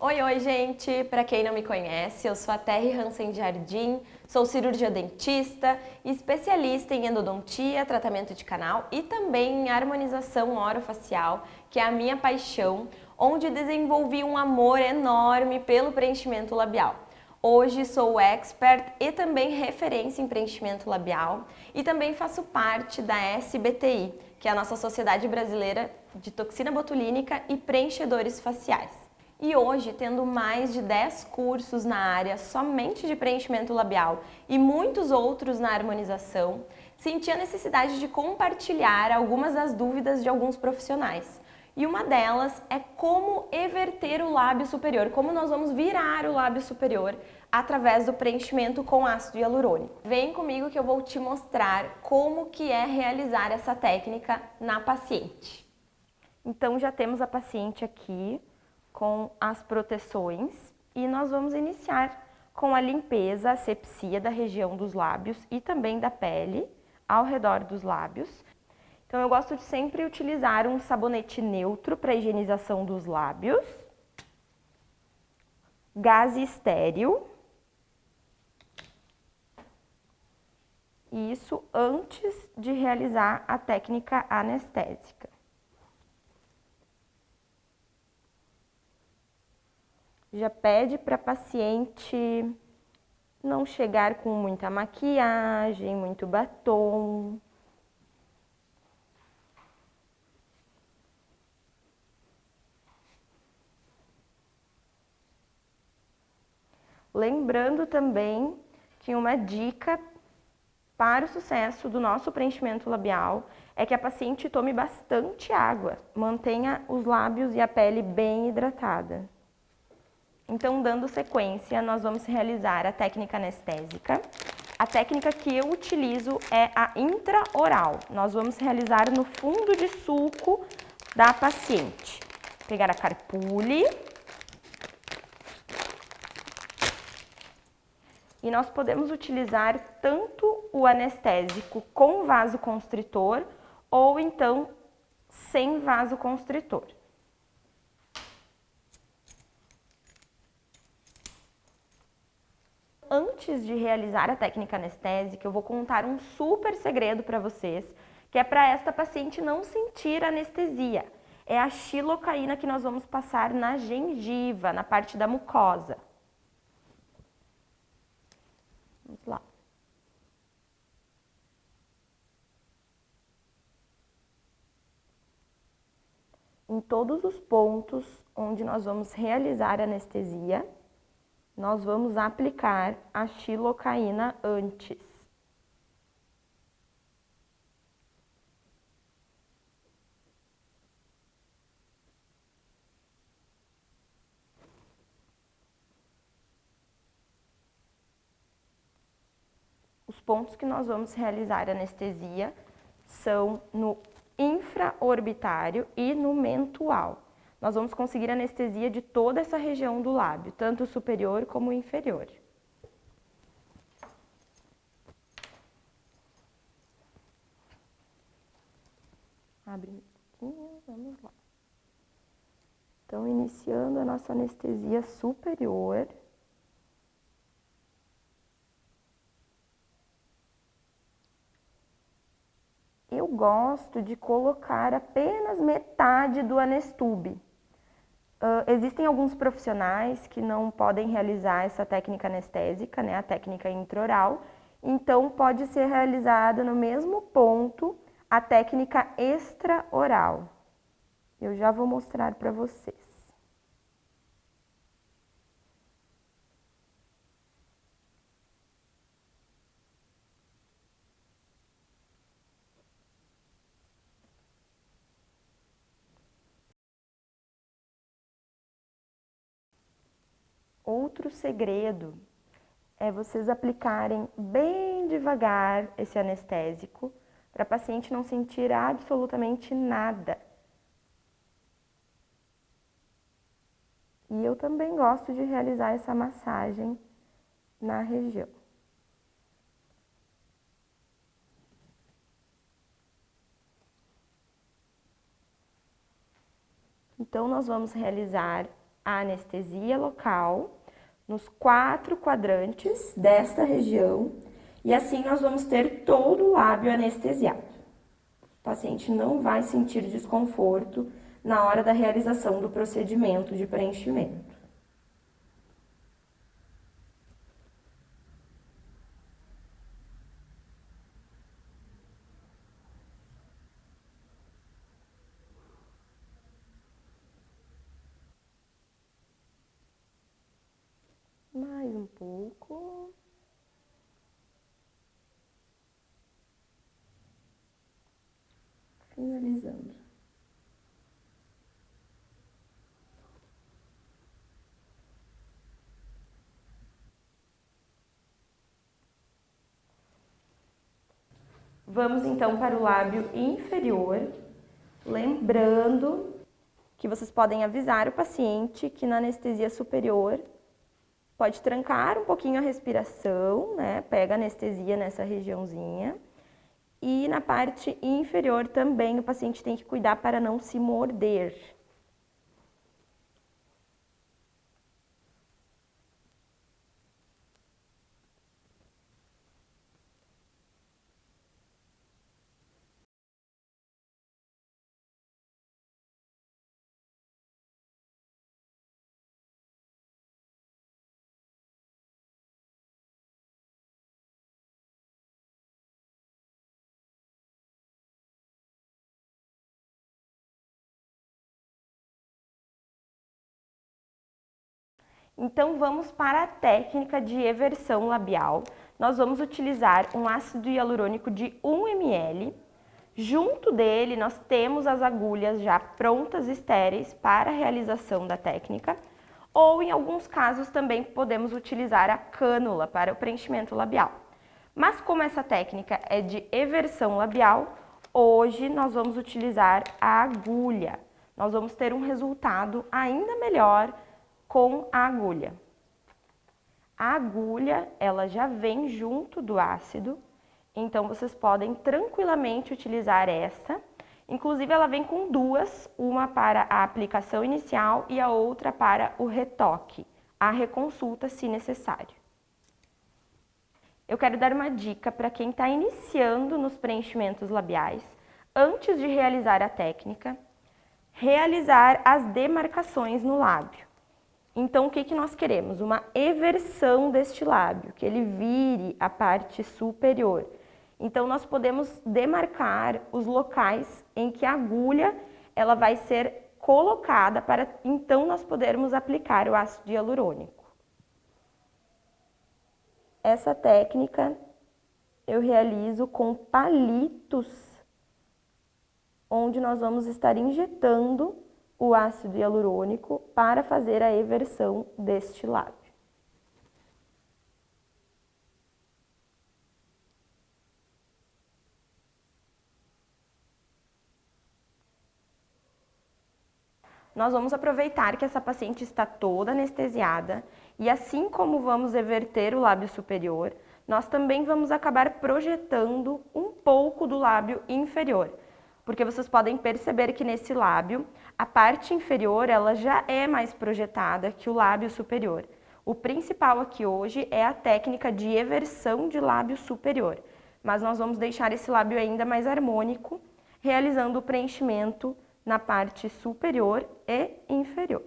Oi, gente! Para quem não me conhece, eu sou a Terry Hansen Jardim, sou cirurgia dentista, especialista em endodontia, tratamento de canal e também em harmonização orofacial, que é a minha paixão, onde desenvolvi um amor enorme pelo preenchimento labial. Hoje sou expert e também referência em preenchimento labial e também faço parte da SBTI, que é a nossa Sociedade Brasileira de Toxina Botulínica e Preenchedores Faciais. E hoje, tendo mais de 10 cursos na área somente de preenchimento labial e muitos outros na harmonização, senti a necessidade de compartilhar algumas das dúvidas de alguns profissionais. E uma delas é como everter o lábio superior, como nós vamos virar o lábio superior através do preenchimento com ácido hialurônico. Vem comigo que eu vou te mostrar como que é realizar essa técnica na paciente. Então já temos a paciente aqui com as proteções e nós vamos iniciar com a limpeza, a asepsia da região dos lábios e também da pele ao redor dos lábios. Então eu gosto de sempre utilizar um sabonete neutro para higienização dos lábios, gaze estéril, e isso antes de realizar a técnica anestésica. Já pede para a paciente não chegar com muita maquiagem, muito batom. Lembrando também que uma dica para o sucesso do nosso preenchimento labial é que a paciente tome bastante água, mantenha os lábios e a pele bem hidratada. Então, dando sequência, nós vamos realizar a técnica anestésica. A técnica que eu utilizo é a intraoral. Nós vamos realizar no fundo de sulco da paciente. Pegar a carpule. E nós podemos utilizar tanto o anestésico com vasoconstritor ou então sem vasoconstritor. Antes de realizar a técnica anestésica, eu vou contar um super segredo para vocês, que é para esta paciente não sentir anestesia. É a xilocaína que nós vamos passar na gengiva, na parte da mucosa. Vamos lá. Em todos os pontos onde nós vamos realizar a anestesia, nós vamos aplicar a xilocaína antes. Os pontos que nós vamos realizar a anestesia são no infraorbitário e no mentual. Nós vamos conseguir anestesia de toda essa região do lábio, tanto o superior como o inferior. Abre um pouquinho, vamos lá. Então, iniciando a nossa anestesia superior. Eu gosto de colocar apenas metade do anestube. Existem alguns profissionais que não podem realizar essa técnica anestésica, né, a técnica intraoral, então pode ser realizada no mesmo ponto a técnica extraoral. Eu já vou mostrar para vocês. Outro segredo é vocês aplicarem bem devagar esse anestésico para a paciente não sentir absolutamente nada. E eu também gosto de realizar essa massagem na região. Então, nós vamos realizar a anestesia local nos 4 quadrantes desta região e assim nós vamos ter todo o lábio anestesiado. O paciente não vai sentir desconforto na hora da realização do procedimento de preenchimento. Mais um pouco. Finalizando. Vamos então para o lábio inferior, lembrando que vocês podem avisar o paciente que na anestesia superior pode trancar um pouquinho a respiração, né? Pega anestesia nessa regiãozinha. E na parte inferior também o paciente tem que cuidar para não se morder. Então, vamos para a técnica de eversão labial. Nós vamos utilizar um ácido hialurônico de 1 ml. Junto dele, nós temos as agulhas já prontas estéreis para a realização da técnica. Ou, em alguns casos, também podemos utilizar a cânula para o preenchimento labial. Mas como essa técnica é de eversão labial, hoje nós vamos utilizar a agulha. Nós vamos ter um resultado ainda melhor com a agulha. A agulha, ela já vem junto do ácido, então vocês podem tranquilamente utilizar essa. Inclusive, ela vem com duas, uma para a aplicação inicial e a outra para o retoque, a reconsulta se necessário. Eu quero dar uma dica para quem está iniciando nos preenchimentos labiais, antes de realizar a técnica, realizar as demarcações no lábio. Então, o que nós queremos? Uma eversão deste lábio, que ele vire a parte superior. Então, nós podemos demarcar os locais em que a agulha ela vai ser colocada para, então, nós podermos aplicar o ácido hialurônico. Essa técnica eu realizo com palitos, onde nós vamos estar injetando o ácido hialurônico para fazer a eversão deste lábio. Nós vamos aproveitar que essa paciente está toda anestesiada e assim como vamos everter o lábio superior, nós também vamos acabar projetando um pouco do lábio inferior. Porque vocês podem perceber que nesse lábio, a parte inferior ela já é mais projetada que o lábio superior. O principal aqui hoje é a técnica de eversão de lábio superior, mas nós vamos deixar esse lábio ainda mais harmônico, realizando o preenchimento na parte superior e inferior.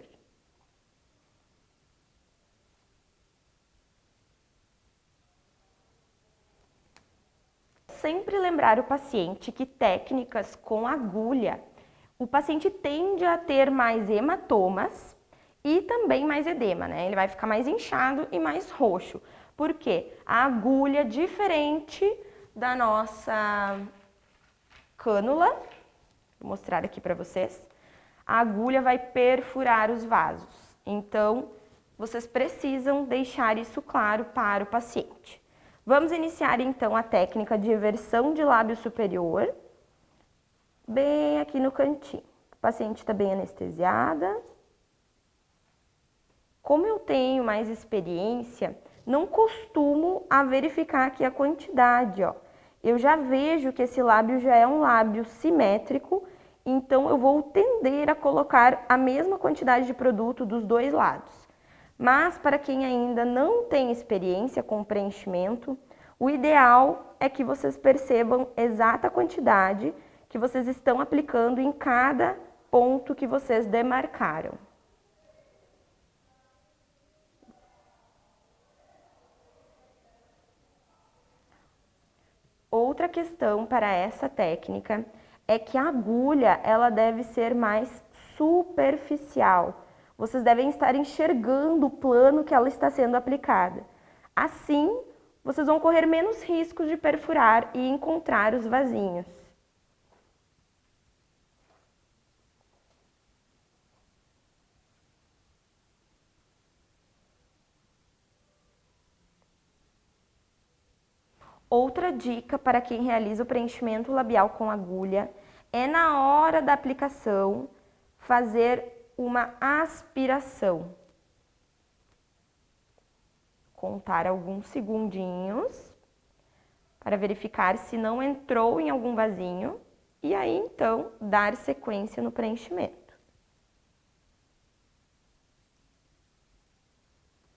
Sempre lembrar o paciente que técnicas com agulha, o paciente tende a ter mais hematomas e também mais edema, né? Ele vai ficar mais inchado e mais roxo. Por quê? A agulha, diferente da nossa cânula, vou mostrar aqui para vocês, a agulha vai perfurar os vasos. Então, vocês precisam deixar isso claro para o paciente. Vamos iniciar então a técnica de eversão de lábio superior, bem aqui no cantinho. O paciente está bem anestesiada. Como eu tenho mais experiência, não costumo a verificar aqui a quantidade, ó. Eu já vejo que esse lábio já é um lábio simétrico então eu vou tender a colocar a mesma quantidade de produto dos dois lados. Mas para quem ainda não tem experiência com preenchimento, o ideal é que vocês percebam a exata quantidade que vocês estão aplicando em cada ponto que vocês demarcaram. Outra questão para essa técnica é que a agulha ela deve ser mais superficial. Vocês devem estar enxergando o plano que ela está sendo aplicada. Assim, vocês vão correr menos riscos de perfurar e encontrar os vasinhos. Outra dica para quem realiza o preenchimento labial com agulha é na hora da aplicação fazer uma aspiração. Contar alguns segundinhos para verificar se não entrou em algum vasinho e aí então dar sequência no preenchimento.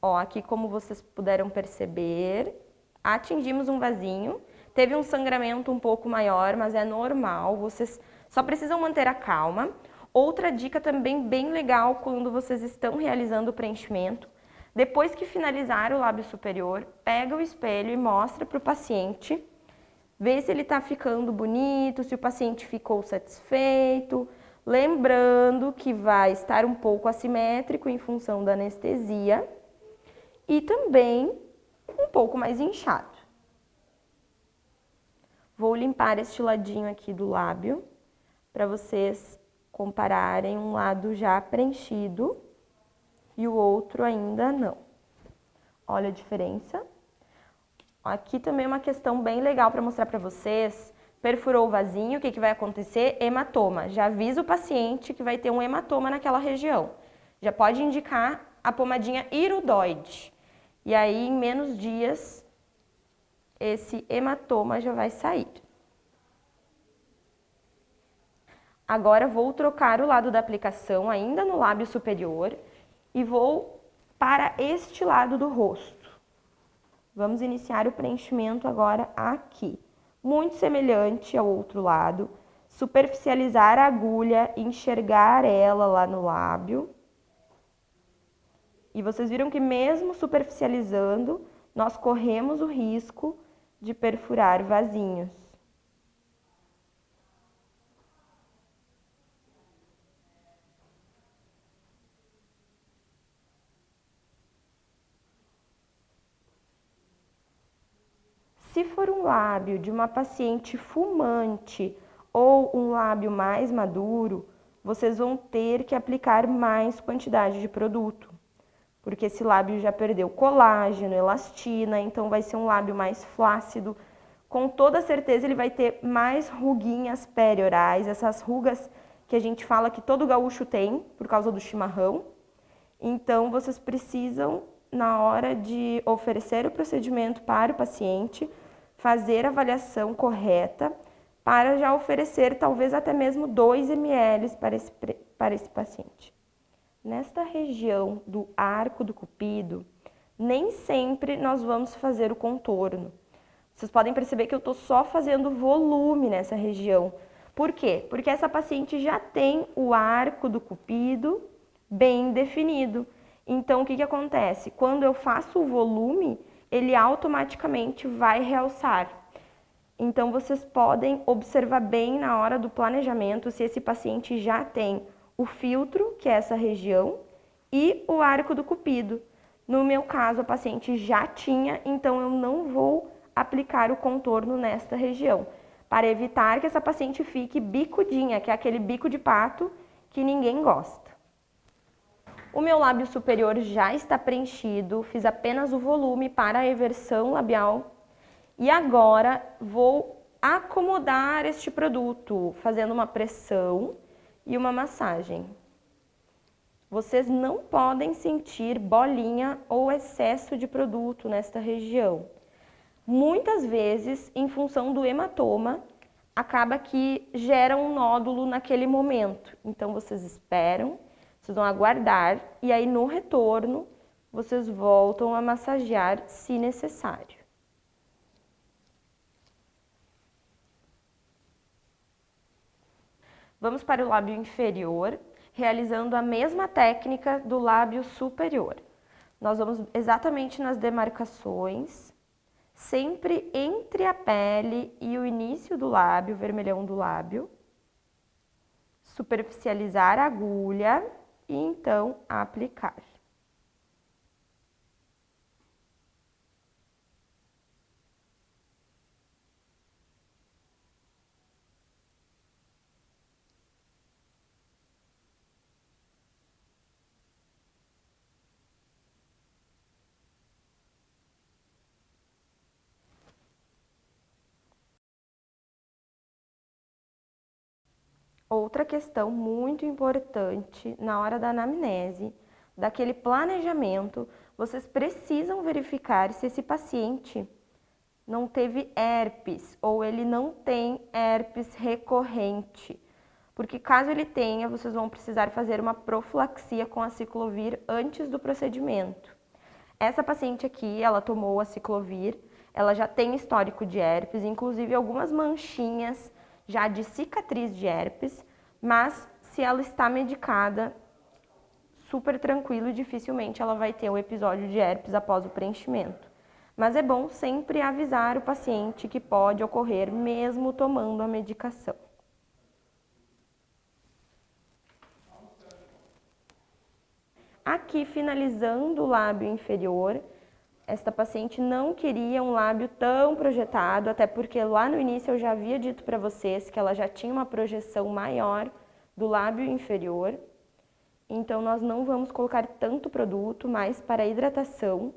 Ó, aqui como vocês puderam perceber, atingimos um vasinho, teve um sangramento um pouco maior, mas é normal, vocês só precisam manter a calma. Outra dica também bem legal quando vocês estão realizando o preenchimento, depois que finalizar o lábio superior, pega o espelho e mostra para o paciente, vê se ele está ficando bonito, se o paciente ficou satisfeito, lembrando que vai estar um pouco assimétrico em função da anestesia e também um pouco mais inchado. Vou limpar este ladinho aqui do lábio para vocês compararem um lado já preenchido e o outro ainda não. Olha a diferença. Aqui também é uma questão bem legal para mostrar para vocês. Perfurou o vasinho, o que vai acontecer? Hematoma. Já avisa o paciente que vai ter um hematoma naquela região. Já pode indicar a pomadinha iridoide. E aí, em menos dias, esse hematoma já vai sair. Agora, vou trocar o lado da aplicação, ainda no lábio superior, e vou para este lado do rosto. Vamos iniciar o preenchimento agora aqui. Muito semelhante ao outro lado. Superficializar a agulha, enxergar ela lá no lábio. E vocês viram que mesmo superficializando, nós corremos o risco de perfurar vasinhos. Se for um lábio de uma paciente fumante ou um lábio mais maduro, vocês vão ter que aplicar mais quantidade de produto. Porque esse lábio já perdeu colágeno, elastina, então vai ser um lábio mais flácido. Com toda certeza ele vai ter mais ruguinhas periorais, essas rugas que a gente fala que todo gaúcho tem por causa do chimarrão. Então vocês precisam, na hora de oferecer o procedimento para o paciente, fazer a avaliação correta para já oferecer talvez até mesmo 2 ml para esse paciente. Nesta região do arco do cupido, nem sempre nós vamos fazer o contorno. Vocês podem perceber que eu estou só fazendo volume nessa região. Por quê? Porque essa paciente já tem o arco do cupido bem definido. Então, o que acontece? Quando eu faço o volume, ele automaticamente vai realçar. Então, vocês podem observar bem na hora do planejamento se esse paciente já tem o filtro, que é essa região, e o arco do cupido. No meu caso, a paciente já tinha, então eu não vou aplicar o contorno nesta região, para evitar que essa paciente fique bicudinha, que é aquele bico de pato que ninguém gosta. O meu lábio superior já está preenchido, fiz apenas o volume para a eversão labial e agora vou acomodar este produto, fazendo uma pressão e uma massagem. Vocês não podem sentir bolinha ou excesso de produto nesta região. Muitas vezes, em função do hematoma, acaba que gera um nódulo naquele momento. Então, vocês esperam, vocês vão aguardar e aí no retorno vocês voltam a massagear se necessário. Vamos para o lábio inferior, realizando a mesma técnica do lábio superior. Nós vamos exatamente nas demarcações, sempre entre a pele e o início do lábio, o vermelhão do lábio. Superficializar a agulha e então aplicar. Outra questão muito importante na hora da anamnese, daquele planejamento, vocês precisam verificar se esse paciente não teve herpes ou ele não tem herpes recorrente. Porque caso ele tenha, vocês vão precisar fazer uma profilaxia com a ciclovir antes do procedimento. Essa paciente aqui, ela tomou a ciclovir, ela já tem histórico de herpes, inclusive algumas manchinhas já de cicatriz de herpes, mas se ela está medicada, super tranquilo e dificilmente ela vai ter um episódio de herpes após o preenchimento. Mas é bom sempre avisar o paciente que pode ocorrer mesmo tomando a medicação. Aqui, finalizando o lábio inferior, esta paciente não queria um lábio tão projetado, até porque lá no início eu já havia dito para vocês que ela já tinha uma projeção maior do lábio inferior. Então, nós não vamos colocar tanto produto, mais para hidratação.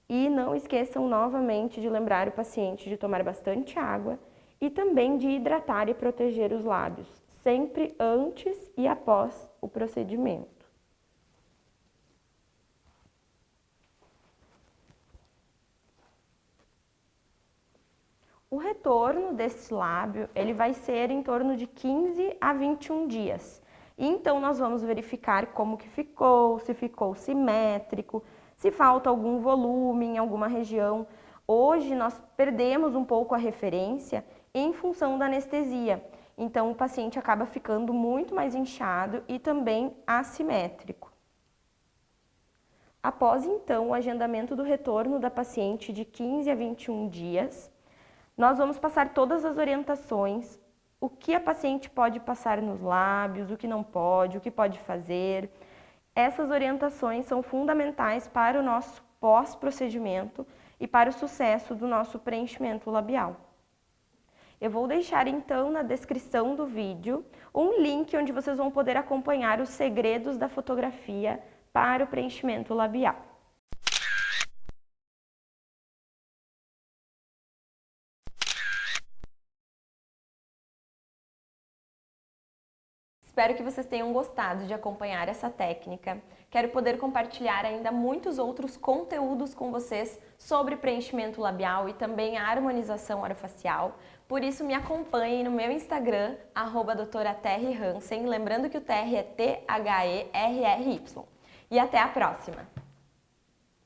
E não esqueçam novamente de lembrar o paciente de tomar bastante água e também de hidratar e proteger os lábios, sempre antes e após o procedimento. O retorno desse lábio, ele vai ser em torno de 15 a 21 dias. Então, nós vamos verificar como que ficou, se ficou simétrico, se falta algum volume em alguma região. Hoje, nós perdemos um pouco a referência em função da anestesia. Então, o paciente acaba ficando muito mais inchado e também assimétrico. Após, então, o agendamento do retorno da paciente de 15 a 21 dias, nós vamos passar todas as orientações, o que a paciente pode passar nos lábios, o que não pode, o que pode fazer. Essas orientações são fundamentais para o nosso pós-procedimento e para o sucesso do nosso preenchimento labial. Eu vou deixar então na descrição do vídeo um link onde vocês vão poder acompanhar os segredos da fotografia para o preenchimento labial. Espero que vocês tenham gostado de acompanhar essa técnica. Quero poder compartilhar ainda muitos outros conteúdos com vocês sobre preenchimento labial e também a harmonização orofacial. Por isso, me acompanhem no meu Instagram, @doutora Terry Hansen, lembrando que o Terry é THERRY. E até a próxima!